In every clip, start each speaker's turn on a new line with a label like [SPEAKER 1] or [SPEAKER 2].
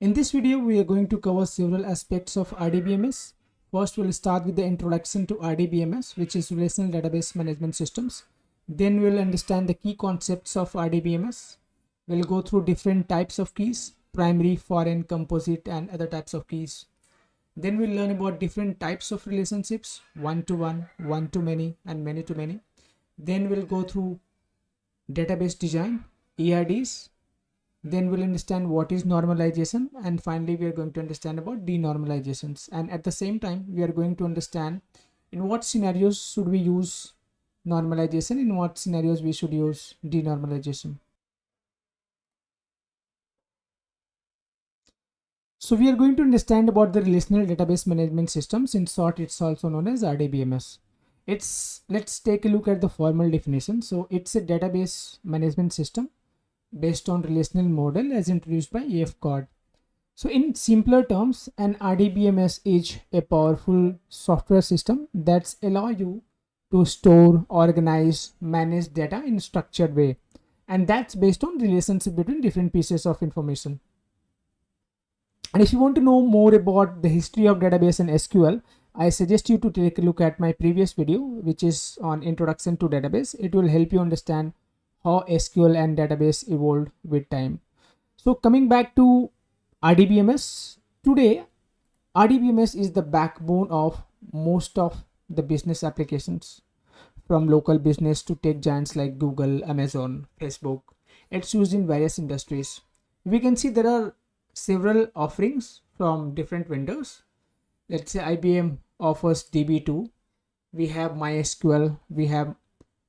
[SPEAKER 1] In this video, we are going to cover several aspects of RDBMS. First, we'll start with the introduction to RDBMS, which is Relational Database Management Systems. Then we'll understand the key concepts of RDBMS. We'll go through different types of keys, primary, foreign, composite, and other types of keys. Then we'll learn about different types of relationships, one-to-one, one-to-many, and many-to-many. Then we'll go through database design, ERDs. Then we'll understand what is normalization, and finally we are going to understand about denormalizations. And at the same time, we are going to understand in what scenarios should we use normalization, in what scenarios we should use denormalization. So we are going to understand about the relational database management systems. In short, it's also known as RDBMS. Let's take a look at the formal definition. So it's a database management system based on relational model as introduced by AF Cod. So in simpler terms, an RDBMS is a powerful software system that's allow you to store, organize, manage data in a structured way. And that's based on relationship between different pieces of information. And if you want to know more about the history of database and SQL, I suggest you to take a look at my previous video, which is on introduction to database. It will help you understand how SQL and database evolved with time. So coming back to RDBMS, today RDBMS is the backbone of most of the business applications, from local business to tech giants like Google, Amazon, Facebook. It's used in various industries. We can see there are several offerings from different vendors. Let's say IBM offers DB2. We have MySQL. We have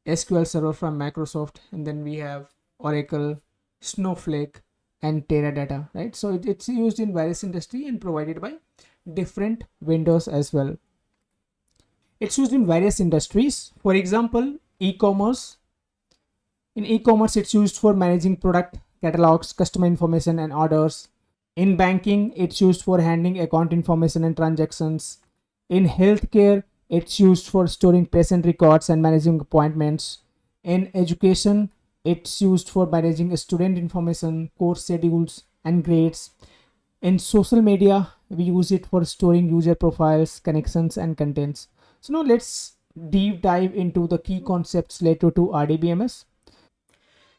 [SPEAKER 1] SQL Server from Microsoft, and then we have Oracle, Snowflake, and Teradata, right? So it's used in various industry and provided by different vendors as well. It's used in various industries. For example, e-commerce. In e-commerce, it's used for managing product catalogs, customer information, and orders. In banking, it's used for handling account information and transactions. In healthcare, it's used for storing patient records and managing appointments. In education, it's used for managing student information, course schedules, and grades. In social media, we use it for storing user profiles, connections, and contents. So now let's deep dive into the key concepts related to RDBMS.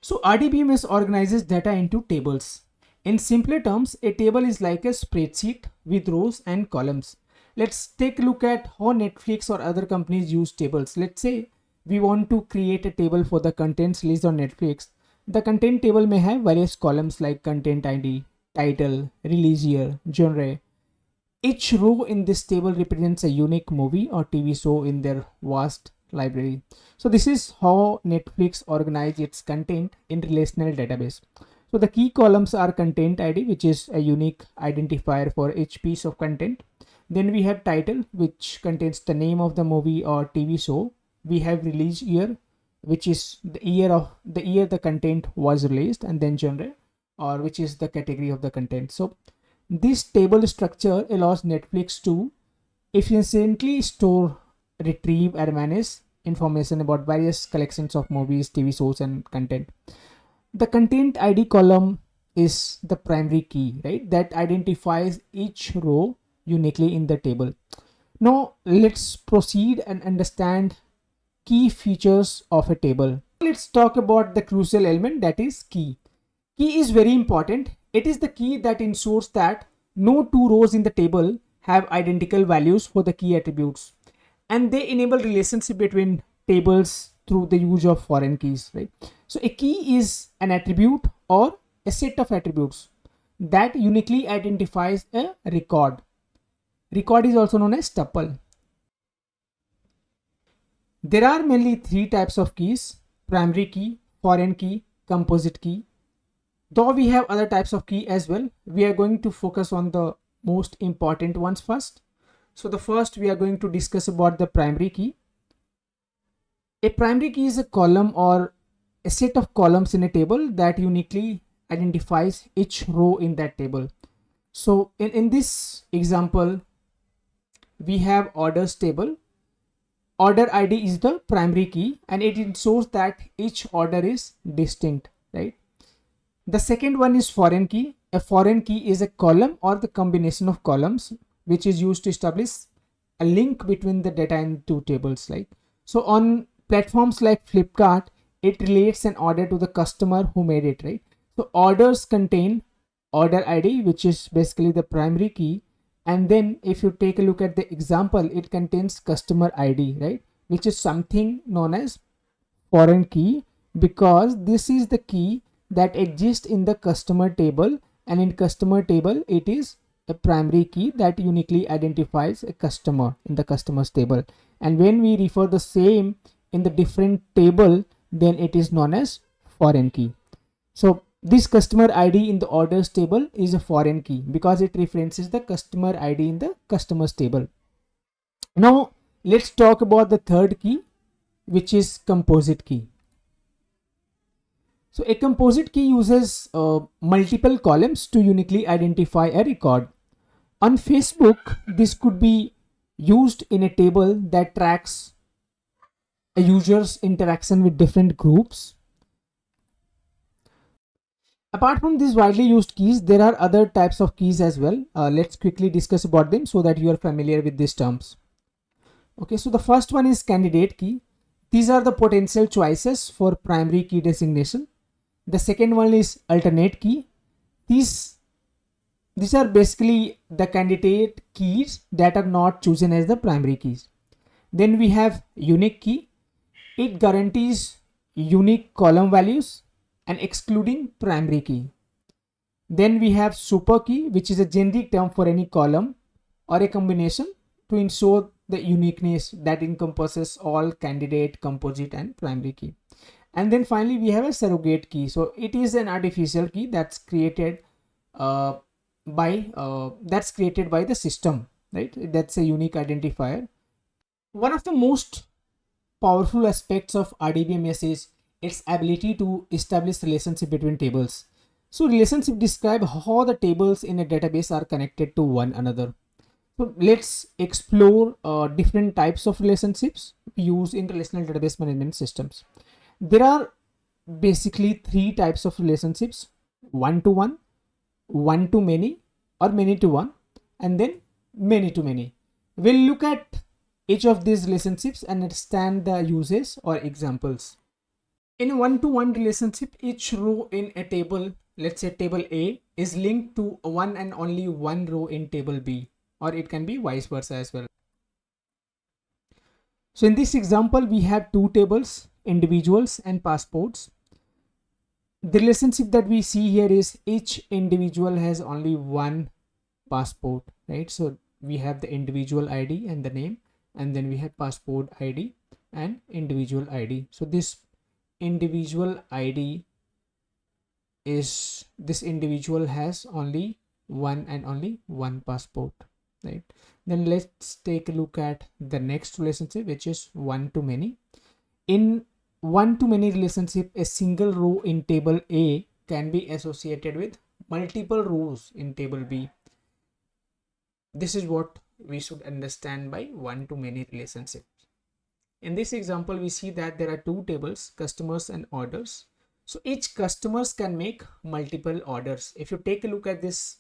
[SPEAKER 1] So RDBMS organizes data into tables. In simpler terms, a table is like a spreadsheet with rows and columns. Let's take a look at how Netflix or other companies use tables. Let's say we want to create a table for the contents released on Netflix. The content table may have various columns like content ID, title, release year, genre. Each row in this table represents a unique movie or TV show in their vast library. So this is how Netflix organizes its content in relational database. So the key columns are content ID, which is a unique identifier for each piece of content. Then we have title, which contains the name of the movie or TV show. We have release year, which is the year the content was released, and then genre, or which is the category of the content. So this table structure allows Netflix to efficiently store, retrieve, and manage information about various collections of movies, TV shows, and content. The content ID column is the primary key, right? That identifies each row uniquely in the table. Now let's proceed and understand key features of a table. Let's talk about the crucial element, that is key. Key is very important. It is the key that ensures that no two rows in the table have identical values for the key attributes, and they enable relationship between tables through the use of foreign keys, right? So a key is an attribute or a set of attributes that uniquely identifies a record. Record is also known as tuple. There are mainly three types of keys: primary key, foreign key, composite key. Though we have other types of key as well, we are going to focus on the most important ones first. So the first we are going to discuss about the primary key. A primary key is a column or a set of columns in a table that uniquely identifies each row in that table. So in this example, we have orders table. Order ID is the primary key, and it ensures that each order is distinct, right? The second one is foreign key. a foreign key is a column or the combination of columns which is used to establish a link between the data in two tables, right? So on platforms like Flipkart, it relates an order to the customer who made it, right? So orders contain order ID, which is basically the primary key. And then if you take a look at the example, it contains customer ID, right? Which is something known as foreign key, because this is the key that exists in the customer table, and in customer table it is a primary key that uniquely identifies a customer in the customers table, and when we refer the same in the different table, then it is known as foreign key. So this customer ID in the orders table is a foreign key because it references the customer ID in the customers table. Now let's talk about the third key, which is composite key. So a composite key uses multiple columns to uniquely identify a record. On Facebook, this could be used in a table that tracks a user's interaction with different groups. Apart from these widely used keys, there are other types of keys as well. Let's quickly discuss about them so that you are familiar with these terms. Okay, so the first one is candidate key. These are the potential choices for primary key designation. The second one is alternate key. These are basically the candidate keys that are not chosen as the primary keys. Then we have unique key. It guarantees unique column values and excluding primary key. Then we have super key, which is a generic term for any column or a combination to ensure the uniqueness that encompasses all candidate, composite, and primary key. And then finally we have a surrogate key. So it is an artificial key that's created by the system, right? That's a unique identifier. One of the most powerful aspects of RDBMS is its ability to establish relationship between tables. So relationship describe how the tables in a database are connected to one another. So let's explore different types of relationships used in relational database management systems. There are basically three types of relationships: one-to-one, one-to-many, or many-to-one, and then many-to-many. We'll look at each of these relationships and understand the uses or examples. In a one-to-one relationship, each row in a table, let's say table A, is linked to one and only one row in table B, or it can be vice versa as well. So in this example, we have two tables, individuals and passports. The relationship that we see here is each individual has only one passport, right? So we have the individual ID and the name, and then we have passport ID and individual ID. So this individual ID is, this individual has only one and only one passport, right? Then let's take a look at the next relationship, which is one-to-many. In one-to-many relationship, a single row in table A can be associated with multiple rows in table B. This is what we should understand by one-to-many relationship. In this example, we see that there are two tables, customers and orders. So each customers can make multiple orders. If you take a look at this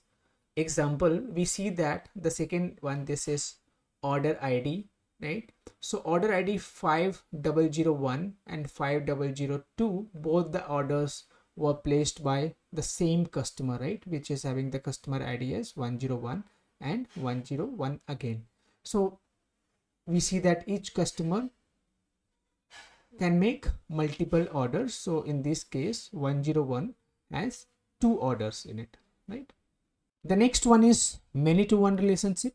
[SPEAKER 1] example, we see that the second one, this is order ID, right? So order ID 5001 and 5002, both the orders were placed by the same customer, right? Which is having the customer ID as 101 and 101 again. So we see that each customer can make multiple orders. So in this case, 101 has two orders in it, right? The next one is many-to-one relationship.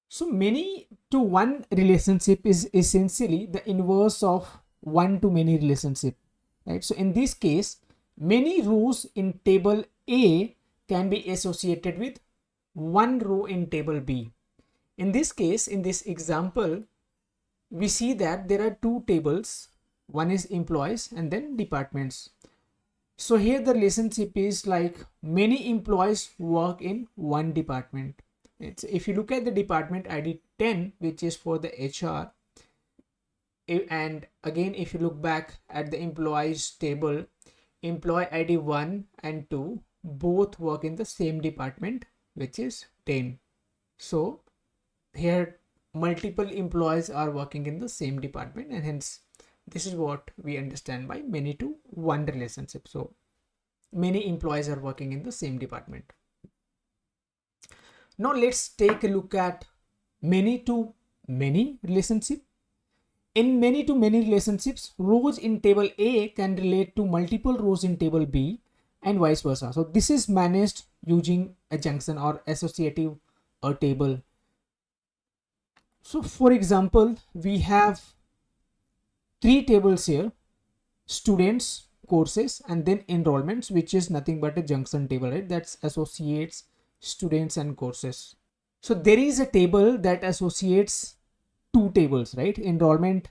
[SPEAKER 1] So many-to-one relationship is essentially the inverse of one-to-many relationship, right? So in this case, many rows in table A can be associated with one row in table B. In this case, in this example, we see that there are two tables. One is employees and then departments. So here the relationship is like many employees work in one department. If you look at the department ID 10, which is for the HR, and again if you look back at the employees table, employee ID 1 and 2 both work in the same department, which is 10. So here multiple employees are working in the same department, and hence this is what we understand by many to one relationship. So many employees are working in the same department. Now let's take a look at many to many relationship. In many to many relationships, rows in table A can relate to multiple rows in table B and vice versa. So this is managed using a junction or associative table. So for example, we have three tables here: students, courses, and then enrollments, which is nothing but a junction table, right? That's associates students and courses. So there is a table that associates two tables, right? Enrollment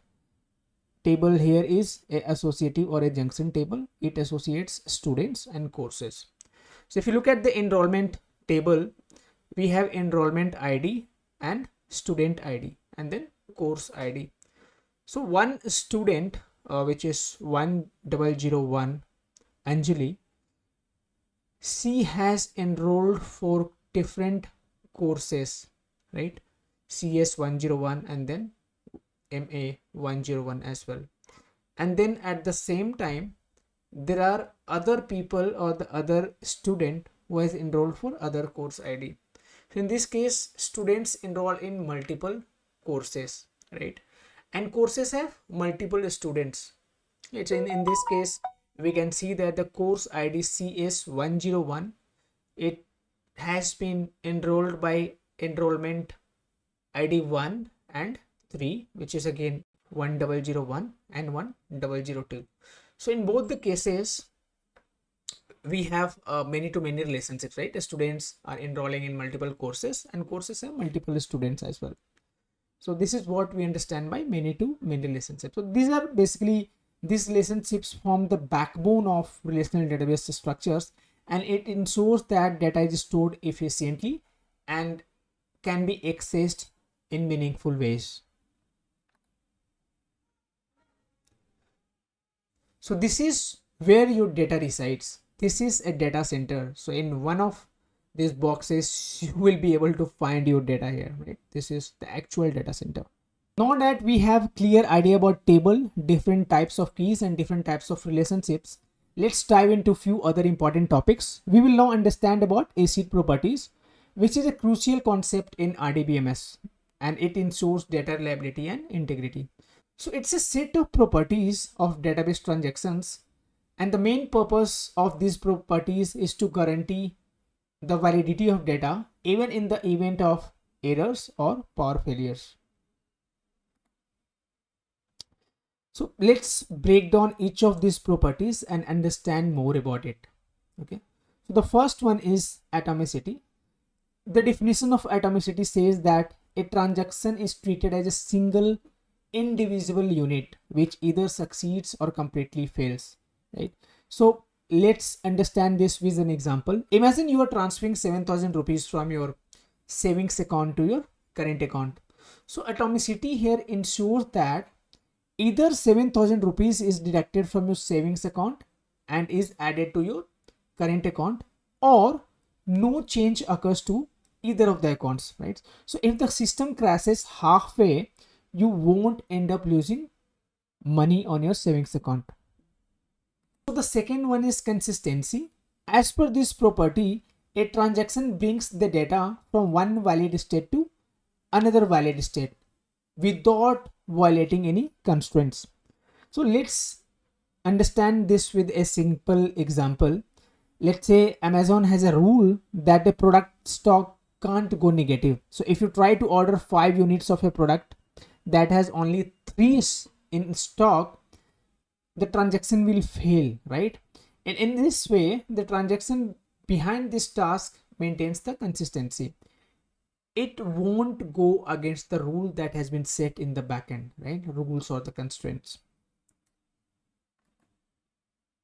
[SPEAKER 1] table here is a associative or a junction table. It associates students and courses. So if you look at the enrollment table, we have enrollment ID and student ID and then course ID. So one student, which is 1001 Anjali, she has enrolled for different courses, right? CS 101 and then MA 101 as well. And then at the same time, there are other people or the other student who has enrolled for other course ID. So in this case, students enroll in multiple courses, right? And courses have multiple students. It's in this case, we can see that the course ID CS 101, it has been enrolled by enrollment ID 1 and 3, which is again 1001 and 1002. So in both the cases, we have many to many relationships, right? The students are enrolling in multiple courses and courses have multiple students as well. So this is what we understand by many to many relationships. So these are basically, these relationships form the backbone of relational database structures, and it ensures that data is stored efficiently and can be accessed in meaningful ways. So this is where your data resides. This is a data center. So in one of these boxes, you will be able to find your data here, right? This is the actual data center. Now that we have clear idea about table, different types of keys and different types of relationships, let's dive into few other important topics. We will now understand about ACID properties, which is a crucial concept in RDBMS, and it ensures data reliability and integrity. So it's a set of properties of database transactions, and the main purpose of these properties is to guarantee the validity of data even in the event of errors or power failures. So let's break down each of these properties and understand more about it. Okay. So the first one is atomicity. The definition of atomicity says that a transaction is treated as a single indivisible unit which either succeeds or completely fails, right? So let's understand this with an example. Imagine you are transferring 7,000 rupees from your savings account to your current account. So atomicity here ensures that either 7,000 rupees is deducted from your savings account and is added to your current account, or no change occurs to either of the accounts, right? So if the system crashes halfway, you won't end up losing money on your savings account. So the second one is consistency. As per this property, a transaction brings the data from one valid state to another valid state without violating any constraints. So let's understand this with a simple example. Let's say Amazon has a rule that the product stock can't go negative. So if you try to order 5 units of a product that has only 3 in stock, the transaction will fail, right? And in this way, the transaction behind this task maintains the consistency. It won't go against the rule that has been set in the backend, right? Rules or the constraints.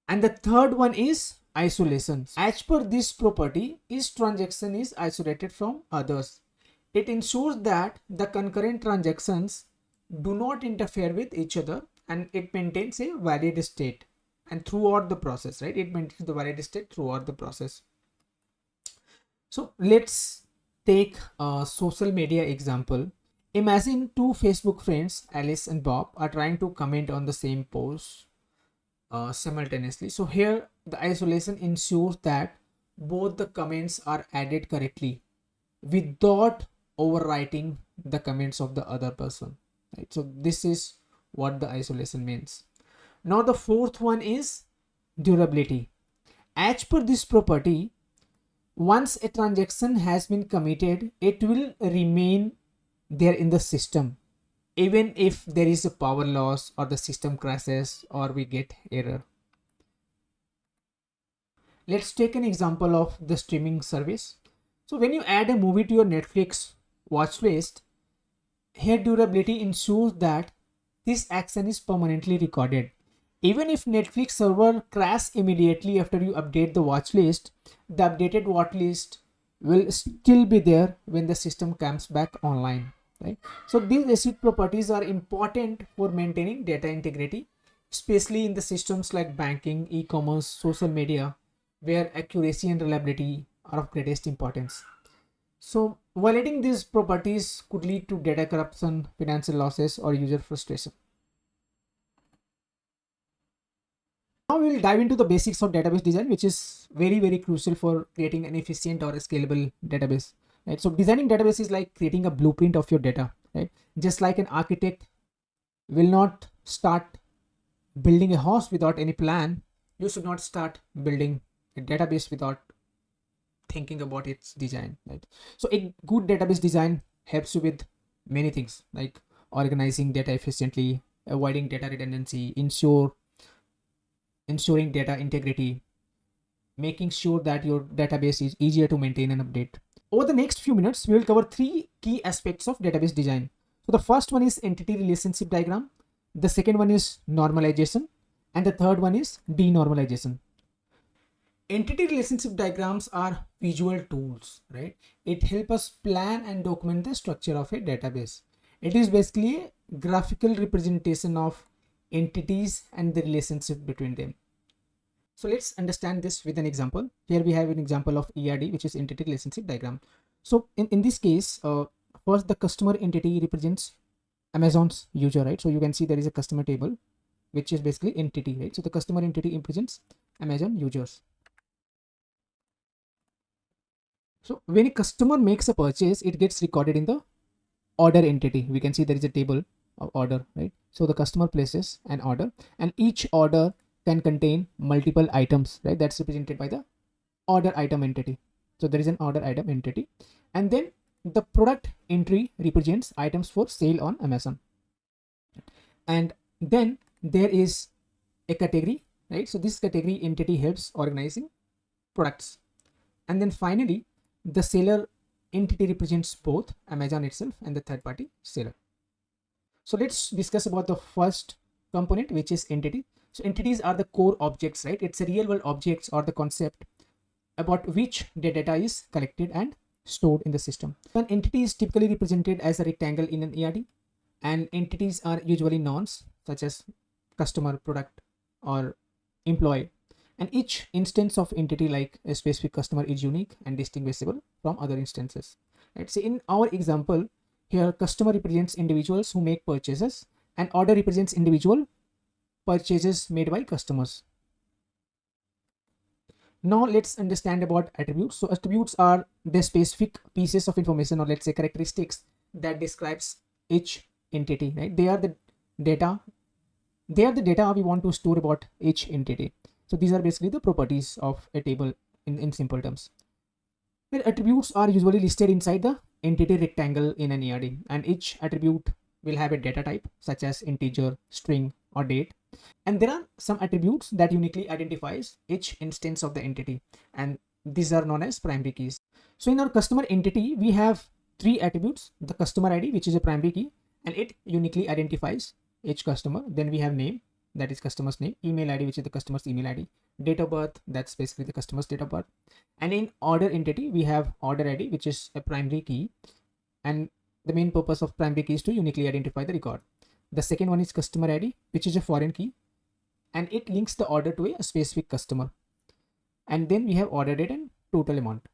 [SPEAKER 1] And the third one is isolation. As per this property, each transaction is isolated from others. It ensures that the concurrent transactions do not interfere with each other, and it maintains a valid state and throughout the process, right? It maintains the valid state throughout the process. So let's take a social media example. Imagine two Facebook friends, Alice and Bob, are trying to comment on the same post simultaneously. So here the isolation ensures that both the comments are added correctly without overwriting the comments of the other person. Right? So this is what the isolation means. Now the fourth one is durability. As per this property, once a transaction has been committed, it will remain there in the system even if there is a power loss or the system crashes or we get error. Let's take an example of the streaming service. So when you add a movie to your Netflix watch list, here durability ensures that this action is permanently recorded. Even if Netflix server crash immediately after you update the watch list, the updated watch list will still be there when the system comes back online. Right? So these ACID properties are important for maintaining data integrity, especially in the systems like banking, e-commerce, social media, where accuracy and reliability are of greatest importance. So violating these properties could lead to data corruption, financial losses, or user frustration. Now we will dive into the basics of database design, which is very crucial for creating an efficient or a scalable database. Right? So designing database is like creating a blueprint of your data. Right? Just like an architect will not start building a house without any plan, you should not start building a database without thinking about its design. Right? So a good database design helps you with many things like organizing data efficiently, avoiding data redundancy, ensuring data integrity, making sure that your database is easier to maintain and update. Over the next few minutes, we will cover three key aspects of database design. So the first one is entity relationship diagram, the second one is normalization, and the third one is denormalization. Entity relationship diagrams are visual tools, right? It helps us plan and document the structure of a database. It is basically a graphical representation of entities and the relationship between them. So let's understand this with an example. Here we have an example of ERD, which is entity relationship diagram. So in this case, first the customer entity represents Amazon's user, right? So you can see there is a customer table, which is basically entity, right? So the customer entity represents Amazon users. So when a customer makes a purchase, it gets recorded in the order entity. We can see there is a table of order, right? So the customer places an order and each order can contain multiple items, right? That's represented by the order item entity. So there is an order item entity, and then the product entry represents items for sale on Amazon. And then there is a category, right? So this category entity helps organizing products. And then finally, the seller entity represents both Amazon itself and the third party seller. So let's discuss about the first component, which is entity. So entities are the core objects, right? It's a real world objects or the concept about which the data is collected and stored in the system. An entity is typically represented as a rectangle in an ERD, and entities are usually nouns such as customer, product, or employee. And each instance of entity like a specific customer is unique and distinguishable from other instances. Let's say in our example, here customer represents individuals who make purchases and order represents individual purchases made by customers. Now let's understand about attributes. So attributes are the specific pieces of information or let's say characteristics that describes each entity, right? They are the data we want to store about each entity. So these are basically the properties of a table in simple terms. Where attributes are usually listed inside the entity rectangle in an ERD, and each attribute will have a data type such as integer, string, or date. And there are some attributes that uniquely identifies each instance of the entity, and these are known as primary keys. So in our customer entity, we have three attributes: the customer ID, which is a primary key, and it uniquely identifies each customer. Then we have name, that is customer's name; email ID, which is the customer's email ID; date of birth, that's basically the customer's date of birth. And in order entity, we have order ID, which is a primary key, and the main purpose of primary key is to uniquely identify the record. The second one is customer ID, which is a foreign key, and it links the order to a specific customer. And then we have order date and total amount.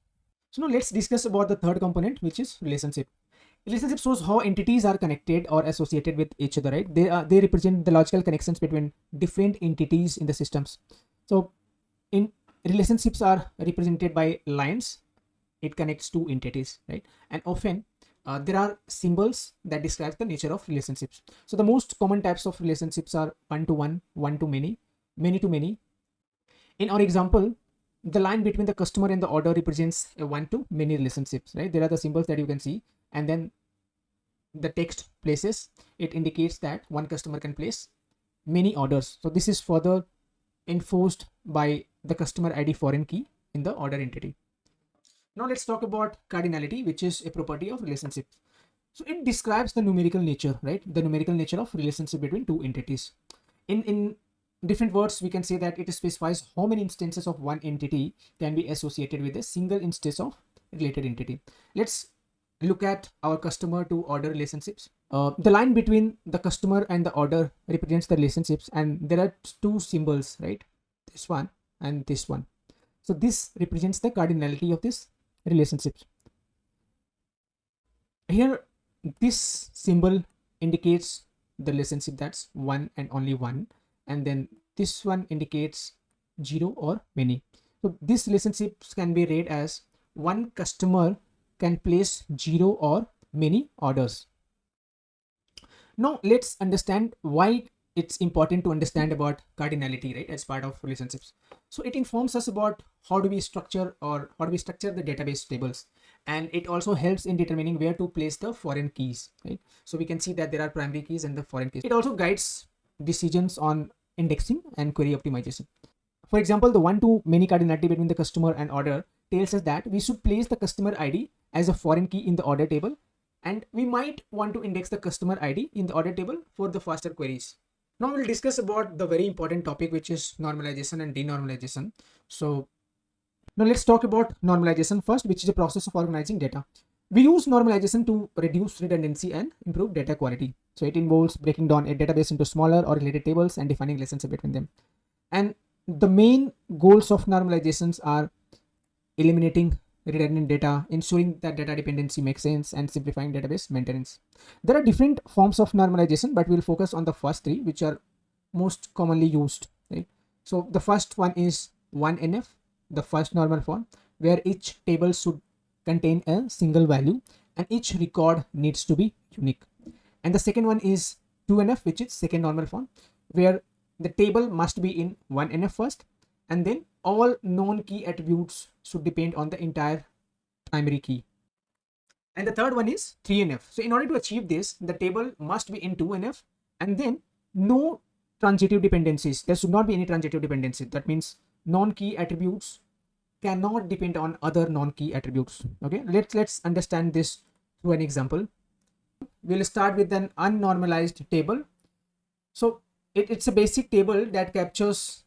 [SPEAKER 1] So now let's discuss about the third component, which is relationship. Relationship shows how entities are connected or associated with each other, right? They represent the logical connections between different entities in the systems. So in relationships are represented by lines. It connects two entities, right? And often there are symbols that describe the nature of relationships. So the most common types of relationships are one to one, one to many, many to many. In our example, the line between the customer and the order represents a one to many relationships, right? There are the symbols that you can see, and then the text places, it indicates that one customer can place many orders. So this is further enforced by the customer ID foreign key in the order entity. Now let's talk about cardinality, which is a property of relationship. So it describes the numerical nature, right? The numerical nature of relationship between two entities. In different words, we can say that it specifies how many instances of one entity can be associated with a single instance of related entity. Let's look at our customer to order relationships. The line between the customer and the order represents the relationships, and there are two symbols, right? This one and this one. So this represents the cardinality of this relationships. Here, this symbol indicates the relationship that's one and only one, and then this one indicates zero or many. So these relationships can be read as one customer can place zero or many orders. Now let's understand why it's important to understand about cardinality, right, as part of relationships. So it informs us about how do we structure the database tables, and it also helps in determining where to place the foreign keys, right? So we can see that there are primary keys and the foreign keys. It also guides decisions on indexing and query optimization. For example, the one to many cardinality between the customer and order tells us that we should place the customer ID as a foreign key in the order table, and we might want to index the customer ID in the order table for the faster queries. Now we'll discuss about the very important topic, which is normalization and denormalization. So now let's talk about normalization first, which is a process of organizing data. We use normalization to reduce redundancy and improve data quality. So it involves breaking down a database into smaller or related tables and defining relationship between them. And the main goals of normalizations are eliminating redundant data, ensuring that data dependency makes sense, and simplifying database maintenance. There are different forms of normalization, but we'll focus on the first three, which are most commonly used, right? So the first one is 1NF, the first normal form, where each table should contain a single value and each record needs to be unique. And the second one is 2NF, which is second normal form, where the table must be in 1NF first, and then all non-key attributes should depend on the entire primary key. And the third one is 3NF. So in order to achieve this, the table must be in 2NF, and then no transitive dependencies. There should not be any transitive dependency. That means non-key attributes cannot depend on other non-key attributes. Okay, let's understand this through an example. We'll start with an unnormalized table. So it's a basic table that captures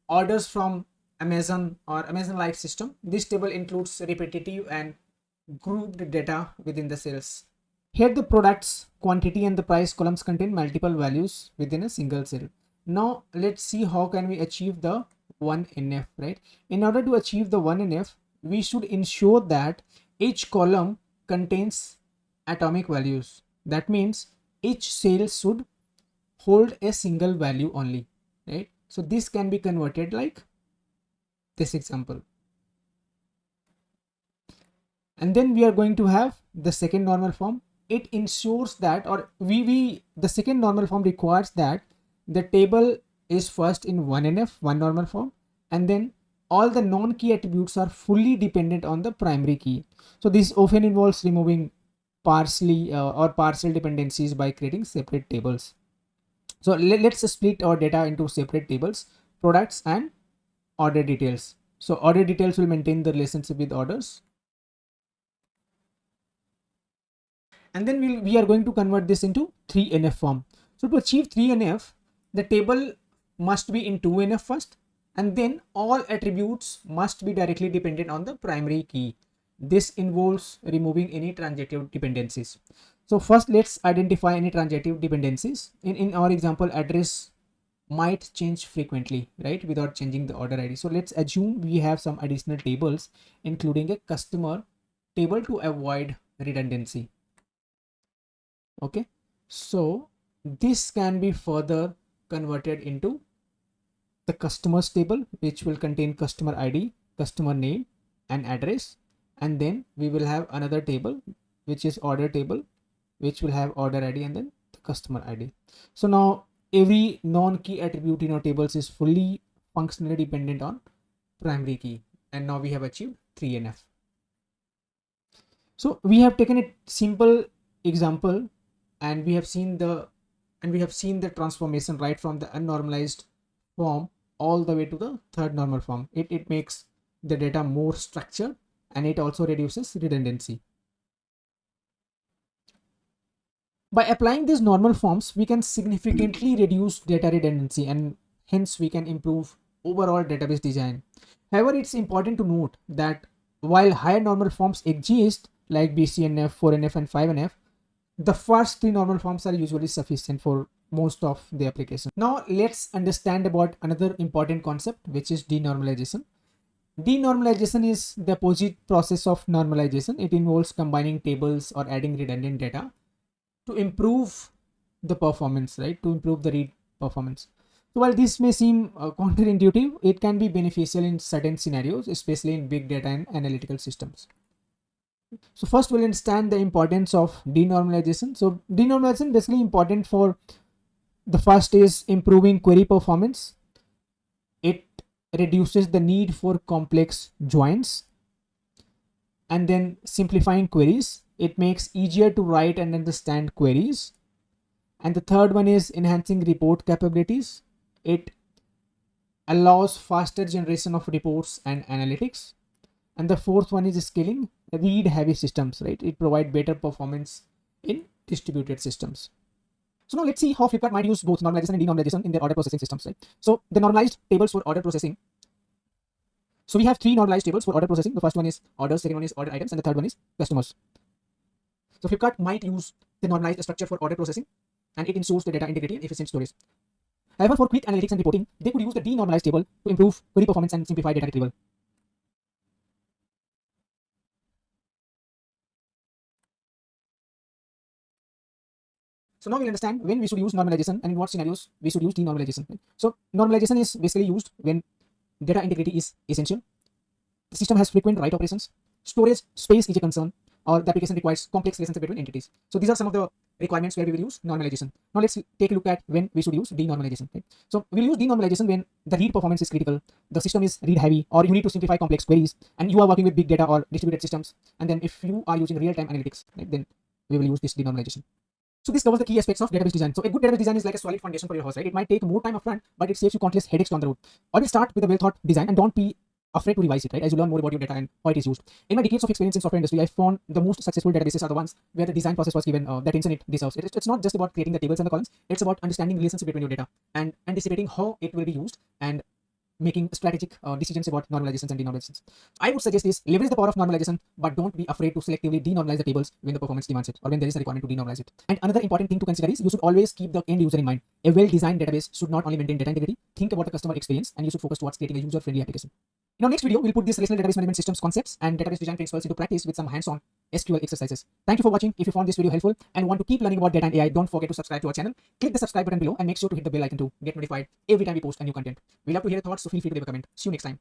[SPEAKER 1] orders from Amazon or Amazon-like system. This table includes repetitive and grouped data within the cells. Here the products quantity and the price columns contain multiple values within a single cell. Now let's see how can we achieve the 1NF, right? In order to achieve the 1NF, we should ensure that each column contains atomic values. That means each cell should hold a single value only, right? So this can be converted like this example. And then we are going to have the second normal form. It ensures that, or the second normal form requires that the table is first in 1NF, one normal form, and then all the non-key attributes are fully dependent on the primary key. So this often involves removing partially or partial dependencies by creating separate tables. So let's split our data into separate tables, products and order details. So order details will maintain the relationship with orders. And then we are going to convert this into 3NF form. So to achieve 3NF, the table must be in 2NF first, and then all attributes must be directly dependent on the primary key. This involves removing any transitive dependencies. So first let's identify any transitive dependencies. In our example, address might change frequently, right, without changing the order ID. So let's assume we have some additional tables including a customer table to avoid redundancy. Okay, so this can be further converted into the customers table, which will contain customer ID, customer name and address, and then we will have another table which is order table, which will have order ID and then the customer ID. So now every non-key attribute in our tables is fully functionally dependent on primary key, and now we have achieved 3NF. So we have taken a simple example and we have seen the transformation right from the unnormalized form all the way to the third normal form. It makes the data more structured and it also reduces redundancy. By applying these normal forms, we can significantly reduce data redundancy and hence we can improve overall database design. However, it's important to note that while higher normal forms exist like BCNF, 4NF and 5NF, the first three normal forms are usually sufficient for most of the application. Now let's understand about another important concept, which is denormalization. Denormalization is the opposite process of normalization. It involves combining tables or adding redundant data to improve the performance, right? To improve the read performance. So while this may seem counterintuitive, it can be beneficial in certain scenarios, especially in big data and analytical systems. So first we'll understand the importance of denormalization. So denormalization basically important for the first is improving query performance. It reduces the need for complex joins, and then simplifying queries. It makes easier to write and understand queries. And the third one is enhancing report capabilities. It allows faster generation of reports and analytics. And the fourth one is scaling read heavy systems, right? It provides better performance in distributed systems. So now let's see how Flipkart might use both normalization and denormalization in their order processing systems, right? So the normalized tables for order processing. So we have three normalized tables for order processing. The first one is orders, second one is order items, and the third one is customers. So Flipkart might use the normalized structure for order processing, and it ensures the data integrity and efficient storage. However, for quick analytics and reporting, they could use the denormalized table to improve query performance and simplify data retrieval. So now we'll understand when we should use normalization and in what scenarios we should use denormalization. So normalization is basically used when data integrity is essential, the system has frequent write operations, storage space is a concern, or the application requires complex relationship between entities. So these are some of the requirements where we will use normalization. Now let's take a look at when we should use denormalization. Right? So we'll use denormalization when the read performance is critical, the system is read heavy, or you need to simplify complex queries, and you are working with big data or distributed systems. And then if you are using real-time analytics, right, then we will use this denormalization. So this covers the key aspects of database design. So a good database design is like a solid foundation for your house, right? It might take more time upfront, but it saves you countless headaches down the road. Always start with a well-thought design and don't be afraid to revise it, right? As you learn more about your data and how it is used. In my decades of experience in software industry, I found the most successful databases are the ones where the design process was given the attention it deserves. It's not just about creating the tables and the columns. It's about understanding the relationship between your data and anticipating how it will be used and making strategic decisions about normalizations and denormalizations. I would suggest this: leverage the power of normalization, but don't be afraid to selectively denormalize the tables when the performance demands it or when there is a requirement to denormalize it. And another important thing to consider is you should always keep the end user in mind. A well-designed database should not only maintain data integrity, think about the customer experience, and you should focus towards creating a user-friendly application. In our next video, we'll put these relational database management systems concepts and database design principles into practice with some hands-on SQL exercises. Thank you for watching. If you found this video helpful and want to keep learning about data and AI, don't forget to subscribe to our channel. Click the subscribe button below and make sure to hit the bell icon to get notified every time we post a new content. We love to hear your thoughts, so feel free to leave a comment. See you next time.